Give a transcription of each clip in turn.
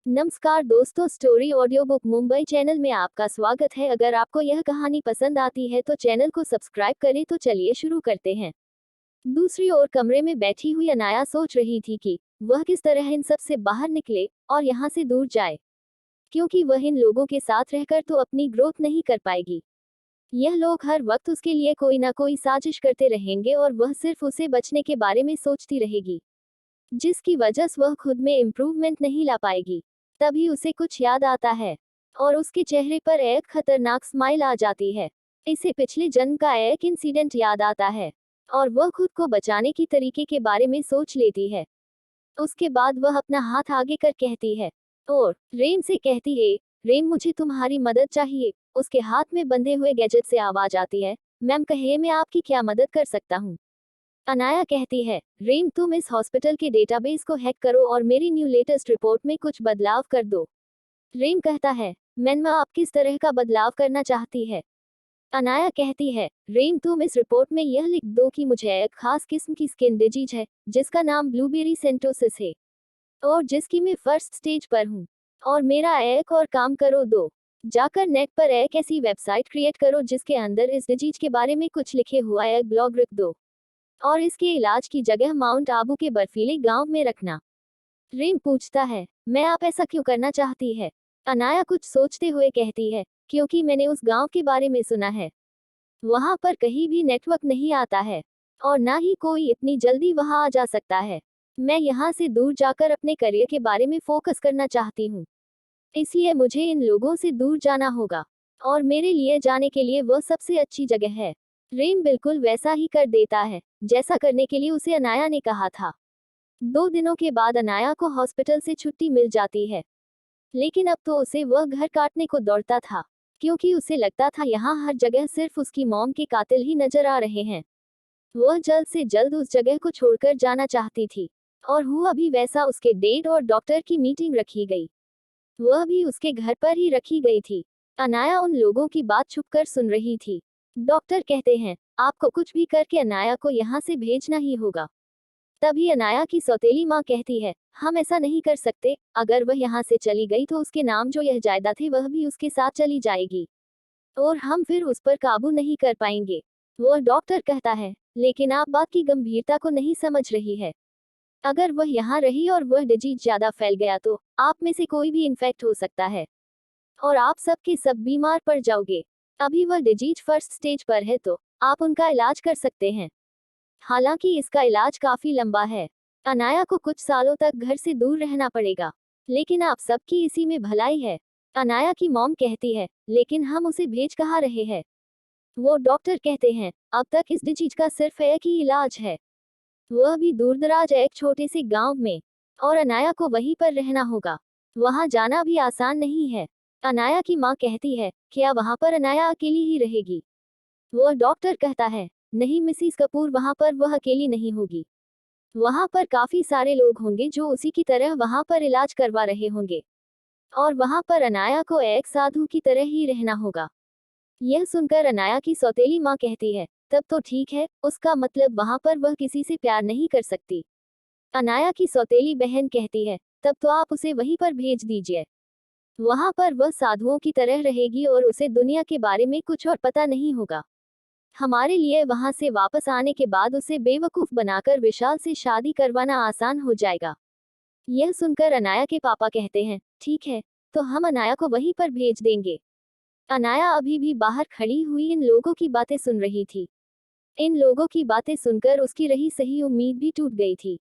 नमस्कार दोस्तों, story audio book Mumbai channel में आपका स्वागत है। अगर आपको यह कहानी पसंद आती है तो चैनल को सब्सक्राइब करें। तो चलिए शुरू करते हैं। दूसरी ओर कमरे में बैठी हुई अनाया सोच रही थी कि वह किस तरह इन सब से बाहर निकले और यहाँ से दूर जाए, क्योंकि वह इन लोगों के साथ रहकर तो अपनी ग्रोथ नहीं कर पाएगी। यह लोग हर वक्त उसके लिए कोई ना कोई साजिश करते रहेंगे और वह सिर्फ उसे बचने के बारे में सोचती रहेगी, जिसकी वजह से वह खुद में इम्प्रूवमेंट नहीं ला पाएगी। तभी उसे कुछ याद आता है और उसके चेहरे पर एक खतरनाक स्माइल आ जाती है। इसे पिछले जन्म का एक इंसिडेंट याद आता है और वह खुद को बचाने की तरीके के बारे में सोच लेती है। उसके बाद वह अपना हाथ आगे कर कहती है और रेम से कहती है, रेम मुझे तुम्हारी मदद चाहिए। उसके हाथ में बंधे हुए गैजेट से आवाज आती है, मैम कहिए मैं आपकी क्या मदद कर सकता हूँ। अनाया कहती है, रेम तुम इस हॉस्पिटल के डेटाबेस को हैक करो और मेरी न्यू लेटेस्ट रिपोर्ट में कुछ बदलाव कर दो। रेम कहता है, मैम आप किस तरह का बदलाव करना चाहती है। अनाया कहती है, रेम तुम इस रिपोर्ट में यह लिख दो कि मुझे एक खास किस्म की स्किन डिजीज है जिसका नाम ब्लूबेरी सेंटोसिस है और जिसकी मैं फर्स्ट स्टेज पर हूँ। और मेरा एक और काम करो, दो जाकर नेट पर एक ऐसी वेबसाइट क्रिएट करो जिसके अंदर इस डिजीज के बारे में कुछ लिखे हुआ एक ब्लॉग लिख दो और इसके इलाज की जगह माउंट आबू के बर्फीले गांव में रखना। रेम पूछता है, मैं आप ऐसा क्यों करना चाहती है। अनाया कुछ सोचते हुए कहती है, क्योंकि मैंने उस गांव के बारे में सुना है। वहां पर कहीं भी नेटवर्क नहीं आता है और ना ही कोई इतनी जल्दी वहां आ जा सकता है। मैं यहाँ से दूर जाकर अपने करियर के बारे में फोकस करना चाहती हूँ, इसलिए मुझे इन लोगों से दूर जाना होगा और मेरे लिए जाने के लिए वह सबसे अच्छी जगह है। रेम बिल्कुल वैसा ही कर देता है जैसा करने के लिए उसे अनाया ने कहा था। 2 दिनों के बाद अनाया को हॉस्पिटल से छुट्टी मिल जाती है, लेकिन अब तो उसे वह घर काटने को दौड़ता था, क्योंकि उसे लगता था यहाँ हर जगह सिर्फ उसकी मॉम के कातिल ही नजर आ रहे हैं। वह जल्द से जल्द उस जगह को छोड़कर जाना चाहती थी और हुआ भी वैसा। उसके डेट और डॉक्टर की मीटिंग रखी गई, वह भी उसके घर पर ही रखी गई थी। अनाया उन लोगों की बात छुपकर सुन रही थी। डॉक्टर कहते हैं, आपको कुछ भी करके अनाया को यहाँ से भेजना ही होगा। तभी अनाया की सौतेली माँ कहती है, हम ऐसा नहीं कर सकते। अगर वह यहाँ से चली गई तो उसके नाम जो यह जायदाद है वह भी उसके साथ चली जाएगी और हम फिर उस पर काबू नहीं कर पाएंगे। वह डॉक्टर कहता है, लेकिन आप बात की गंभीरता को नहीं समझ रही है। अगर वह यहाँ रही और वह डिजीज ज्यादा फैल गया तो आप में से कोई भी इन्फेक्ट हो सकता है और आप सब के सब बीमार पड़ जाओगे। अभी वह डिजीज फर्स्ट स्टेज पर है तो आप उनका इलाज कर सकते हैं, हालांकि इसका इलाज काफी लंबा है। अनाया को कुछ सालों तक घर से दूर रहना पड़ेगा, लेकिन आप सबकी इसी में भलाई है। अनाया की मॉम कहती है, लेकिन हम उसे भेज कहाँ रहे हैं। वो डॉक्टर कहते हैं, अब तक इस डिजीज का सिर्फ एक ही इलाज है, वह भी दूरदराज एक छोटे से गांव में, और अनाया को वहीं पर रहना होगा। वहां जाना भी आसान नहीं है। अनाया की माँ कहती है, क्या वहां पर अनाया अकेली ही रहेगी। वह डॉक्टर कहता है, नहीं मिसिस कपूर, वहां पर वह अकेली नहीं होगी। वहां पर काफी सारे लोग होंगे जो उसी की तरह वहां पर इलाज करवा रहे होंगे और वहां पर अनाया को एक साधु की तरह ही रहना होगा। यह सुनकर अनाया की सौतेली माँ कहती है, तब तो ठीक है, उसका मतलब वहां पर वह किसी से प्यार नहीं कर सकती। अनाया की सौतेली बहन कहती है, तब तो आप उसे वहीं पर भेज दीजिए। वहां पर वह साधुओं की तरह रहेगी और उसे दुनिया के बारे में कुछ और पता नहीं होगा। हमारे लिए वहां से वापस आने के बाद उसे बेवकूफ बनाकर विशाल से शादी करवाना आसान हो जाएगा। यह सुनकर अनाया के पापा कहते हैं, ठीक है, तो हम अनाया को वहीं पर भेज देंगे। अनाया अभी भी बाहर खड़ी हुई इन लोगों की बातें सुन रही थी। इन लोगों की बातें सुनकर उसकी रही सही उम्मीद भी टूट गई थी।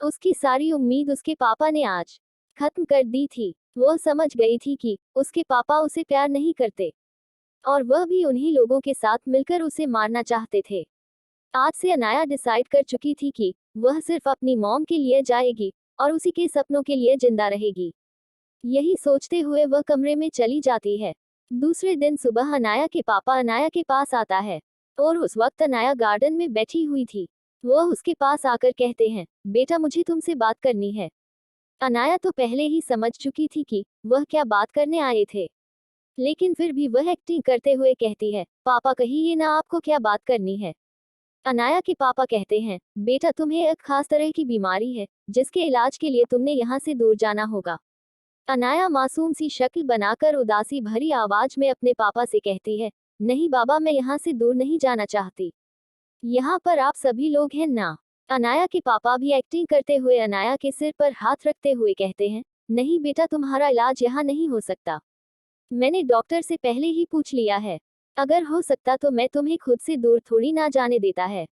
उसकी सारी उम्मीद उसके पापा ने आज खत्म कर दी थी। वह समझ गई थी कि उसके पापा उसे प्यार नहीं करते और वह भी उन्हीं लोगों के साथ मिलकर उसे मारना चाहते थे। आज से अनाया डिसाइड कर चुकी थी कि वह सिर्फ अपनी मॉम के लिए जाएगी और उसी के सपनों के लिए जिंदा रहेगी। यही सोचते हुए वह कमरे में चली जाती है। दूसरे दिन सुबह अनाया के पापा अनाया के पास आता है और उस वक्त अनाया गार्डन में बैठी हुई थी। वह उसके पास आकर कहते हैं, बेटा मुझे तुमसे बात करनी है। अनाया तो पहले ही समझ चुकी थी कि वह क्या बात करने आए थे, लेकिन फिर भी वह एक्टिंग करते हुए कहती है, पापा कहिए ना आपको क्या बात करनी है। अनाया के पापा कहते हैं, बेटा तुम्हें एक खास तरह की बीमारी है जिसके इलाज के लिए तुमने यहाँ से दूर जाना होगा। अनाया मासूम सी शक्ल बनाकर उदासी भरी आवाज में अपने पापा से कहती है, नहीं बाबा, मैं यहाँ से दूर नहीं जाना चाहती। यहाँ पर आप सभी लोग हैं ना। अनाया के पापा भी एक्टिंग करते हुए अनाया के सिर पर हाथ रखते हुए कहते हैं, नहीं बेटा, तुम्हारा इलाज यहाँ नहीं हो सकता। मैंने डॉक्टर से पहले ही पूछ लिया है। अगर हो सकता तो मैं तुम्हें खुद से दूर थोड़ी ना जाने देता है।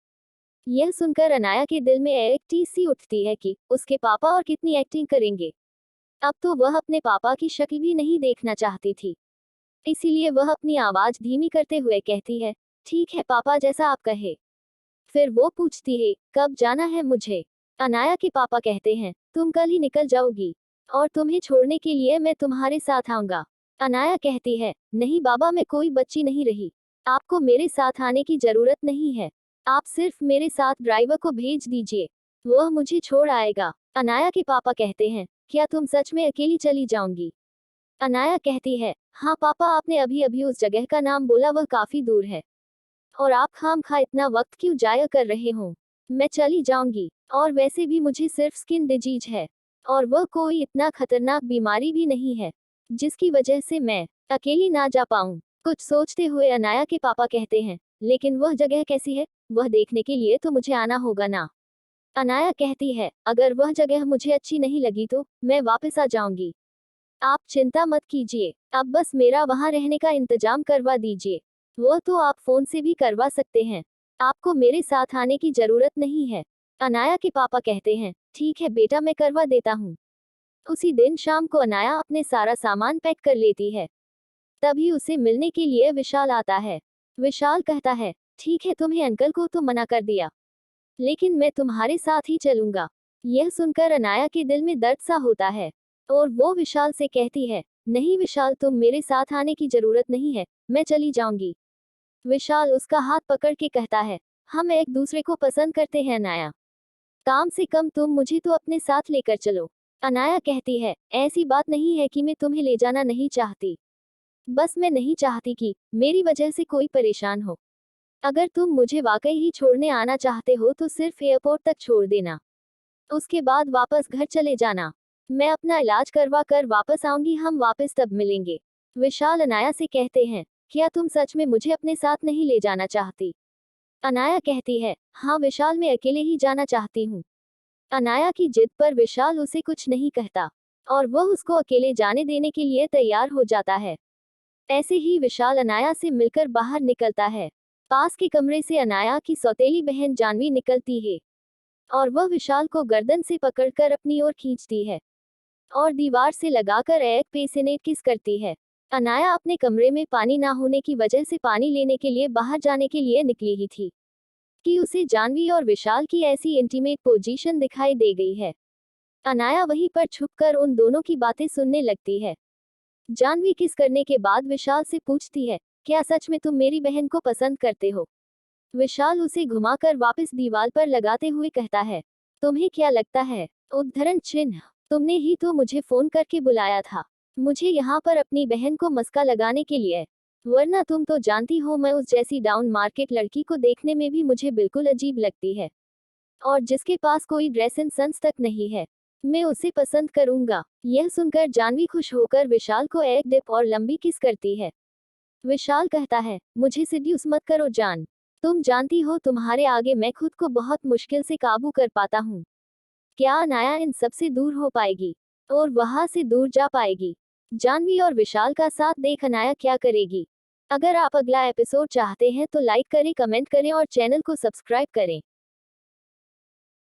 यह सुनकर अनाया के दिल में एक टीस सी उठती है कि उसके पापा और कितनी एक्टिंग करेंगे। अब तो वह अपने पापा की शक्ल भी नहीं देखना चाहती थी, इसीलिए वह अपनी आवाज धीमी करते हुए कहती है, ठीक है पापा, जैसा आप कहे। फिर वो पूछती है, कब जाना है मुझे? अनाया के पापा कहते हैं, तुम कल ही निकल जाओगी और तुम्हें छोड़ने के लिए मैं तुम्हारे साथ आऊंगा। अनाया कहती है, नहीं बाबा, मैं कोई बच्ची नहीं रही। आपको मेरे साथ आने की जरूरत नहीं है। आप सिर्फ मेरे साथ ड्राइवर को भेज दीजिए, वह मुझे छोड़ आएगा। अनाया के पापा कहते हैं, क्या तुम सच में अकेली चली जाओगी? अनाया कहती है, हाँ पापा, आपने अभी अभी उस जगह का नाम बोला, वह काफी दूर है और आप खामखा इतना वक्त क्यों जाया कर रहे हो? मैं चली जाऊंगी, और वैसे भी मुझे सिर्फ स्किन डिजीज है और वह कोई इतना खतरनाक बीमारी भी नहीं है जिसकी वजह से मैं अकेली ना जा पाऊं। कुछ सोचते हुए अनाया के पापा कहते हैं, लेकिन वह जगह कैसी है? वह देखने के लिए तो मुझे आना होगा ना। अनाया कहती है, अगर वह जगह मुझे अच्छी नहीं लगी तो मैं वापस आ जाऊंगी। आप चिंता मत कीजिए, अब बस मेरा वहां रहने का इंतजाम करवा दीजिए। वो तो आप फोन से भी करवा सकते हैं, आपको मेरे साथ आने की जरूरत नहीं है। अनाया के पापा कहते हैं, ठीक है बेटा, मैं करवा देता हूँ। उसी दिन शाम को अनाया अपने सारा सामान पैक कर लेती है। तभी उसे मिलने के लिए विशाल आता है। विशाल कहता है, ठीक है, तुम्हें अंकल को तो मना कर दिया, लेकिन मैं तुम्हारे साथ ही चलूंगा। यह सुनकर अनाया के दिल में दर्द सा होता है और वो विशाल से कहती है, नहीं विशाल, तुम मेरे साथ आने की जरूरत नहीं है, मैं चली जाऊंगी। विशाल उसका हाथ पकड़ के कहता है, हम एक दूसरे को पसंद करते हैं अनाया, काम से कम तुम मुझे तो अपने साथ लेकर चलो। अनाया कहती है, ऐसी बात नहीं है कि मैं तुम्हें ले जाना नहीं चाहती, बस मैं नहीं चाहती कि मेरी वजह से कोई परेशान हो। अगर तुम मुझे वाकई ही छोड़ने आना चाहते हो तो सिर्फ एयरपोर्ट तक छोड़ देना, उसके बाद वापस घर चले जाना। मैं अपना इलाज करवा कर वापस आऊंगी, हम वापस तब मिलेंगे। विशाल अनाया से कहते हैं, क्या तुम सच में मुझे अपने साथ नहीं ले जाना चाहती? अनाया कहती है, हाँ विशाल, मैं अकेले ही जाना चाहती हूँ। अनाया की जिद पर विशाल उसे कुछ नहीं कहता और वह उसको अकेले जाने देने के लिए तैयार हो जाता है। ऐसे ही विशाल अनाया से मिलकर बाहर निकलता है। पास के कमरे से अनाया की सौतेली बहन जानवी निकलती है और वह विशाल को गर्दन से पकड़कर अपनी ओर खींचती है और दीवार से लगाकर एक पैसिनेट किस करती है। अनाया अपने कमरे में पानी ना होने की वजह से पानी लेने के लिए बाहर जाने के लिए निकली ही थी कि उसे जानवी और विशाल की ऐसी इंटीमेट पोजीशन दिखाई दे गई है। अनाया वहीं पर छुपकर उन दोनों की बातें सुनने लगती है। जानवी किस करने के बाद विशाल से पूछती है, क्या सच में तुम मेरी बहन को पसंद करते हो? विशाल उसे घुमाकर वापस दीवार पर लगाते हुए कहता है, तुम्हें क्या लगता है? उद्धरण चिन्ह, तुमने ही तो मुझे फोन करके बुलाया था, मुझे यहाँ पर अपनी बहन को मस्का लगाने के लिए, वरना तुम तो जानती हो मैं उस जैसी डाउन मार्केट लड़की को देखने में भी मुझे बिल्कुल अजीब लगती है और जिसके पास कोई ड्रेस एंड सेंस तक नहीं है, मैं उसे पसंद करूंगा। यह सुनकर जानवी खुश होकर विशाल को एक डिप और लंबी किस करती है। विशाल कहता है, मुझे सिड्यूस मत करो जान, तुम जानती हो तुम्हारे आगे मैं खुद को बहुत मुश्किल से काबू कर पाता हूँ। क्या अनाया इन सबसे दूर हो पाएगी और वहां से दूर जा पाएगी? जानवी और विशाल का साथ देख अनाया क्या करेगी? अगर आप अगला एपिसोड चाहते हैं तो लाइक करें, कमेंट करें और चैनल को सब्सक्राइब करें।